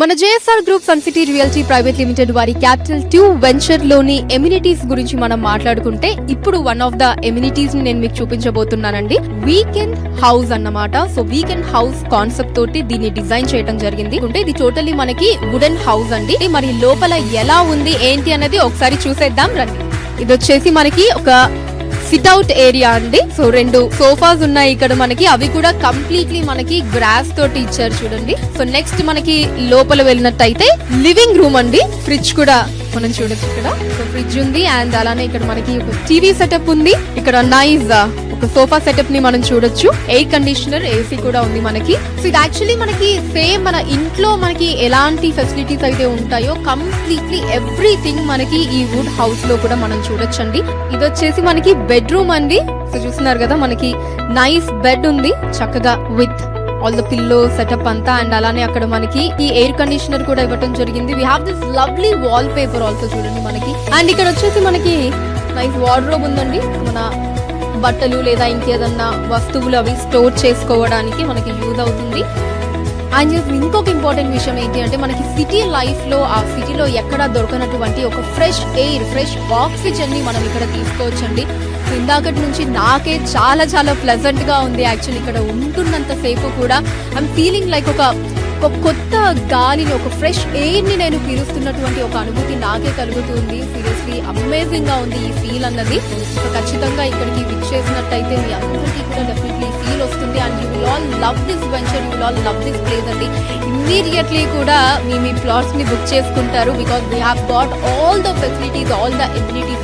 మన JSR Group Sun City Realty Private Limited వారి capital 2 venture లోని ఎమ్యూనిటీస్ గురించి మనం మాట్లాడుకుంటే ఇప్పుడు వన్ ఆఫ్ ద ఎమ్యూనిటీస్ ని నేను మీకు చూపించబోతున్నానండి. వీకెండ్ హౌస్ అన్నమాట. సో వీకెండ్ హౌస్ కాన్సెప్ట్ తోటి దీన్ని డిజైన్ చేయడం జరిగింది. ఇది టోటల్లీ మనకి వుడెన్ హౌస్ అండి. మరి లోపల ఎలా ఉంది ఏంటి అనేది ఒకసారి చూసేద్దాం రండి. ఇది వచ్చేసి మనకి ఒక సిట్అవుట్ ఏరియా అండి. సో 2 సోఫాస్ ఉన్నాయి ఇక్కడ మనకి. అవి కూడా కంప్లీట్లీ మనకి గ్రాస్ తోటి ఇచ్చారు చూడండి. సో నెక్స్ట్ మనకి లోపల వెళ్ళినట్టయితే లివింగ్ రూమ్ అండి. ఫ్రిడ్జ్ కూడా మనం చూడొచ్చు ఇక్కడ. సో ఫ్రిడ్జ్ ఉంది అండ్ అలానే ఇక్కడ మనకి ఒక టీవీ సెటప్ ఉంది. ఇక్కడ నైస్ ఒక సోఫా సెటప్ ని మనం చూడొచ్చు. ఎయిర్ కండిషనర్, ఏసీ కూడా ఉంది మనకి. సో ఇది యాక్చువల్లీ మనకి సేమ్ మన ఇంట్లో మనకి ఎలాంటి ఫెసిలిటీస్ అయితే ఉంటాయో కంప్లీట్లీ ఎవ్రీథింగ్ మనకి ఈ వుడ్ హౌస్ లో కూడా మనం చూడొచ్చండి. ఇది వచ్చేసి మనకి బెడ్రూమ్ అండి. సో చూస్తున్నారు కదా మనకి నైస్ బెడ్ ఉంది చక్కగా with all the pillow setup అంతా. అండ్ అలానే అక్కడ మనకి ఈ ఎయిర్ కండిషనర్ కూడా ఇవ్వడం జరిగింది. We have this lovely wall paper also చూడండి మనకి. అండ్ ఇక్కడ వచ్చేసి మనకి నైస్ వార్డ్రోబ్ ఉందండి. మన బట్టలు లేదా ఇంకేదన్నా వస్తువులు అవి స్టోర్ చేసుకోవడానికి మనకి యూజ్ అవుతుంది. అండ్ ఇంకొక ఇంపార్టెంట్ విషయం ఏంటి అంటే మనకి సిటీ లైఫ్ లో ఆ సిటీలో ఎక్కడా దొరకనటువంటి ఒక ఫ్రెష్ ఎయిర్, ఫ్రెష్ ఆక్సిజన్ ని మనం ఇక్కడ తీసుకోవచ్చండి. ఇందాకటి నుంచి నాకే చాలా చాలా ప్లెజెంట్ గా ఉంది. యాక్చువల్లీ ఇక్కడ ఉంటున్నంత సేపు కూడా ఐఎమ్ ఫీలింగ్ లైక్ ఒక కొత్త గాలిని, ఒక ఫ్రెష్ ఎయిర్ ని నేను పీలుస్తున్నటువంటి ఒక అనుభూతి నాకే కలుగుతుంది. సీరియస్లీ అమేజింగ్ గా ఉంది ఈ ఫీల్ అన్నది. సో ఖచ్చితంగా ఇక్కడికి విచ్ చేసినట్టయితే మీ అందరికీ కూడా డెఫినెట్లీ ఫీల్ వస్తుంది. And you will all love this venture, you will all love this place అండి. ఇమ్మీడియట్లీ కూడా మీ ప్లాట్స్ ని బుక్ చేసుకుంటారు. Because we have got all the facilities, all the amenities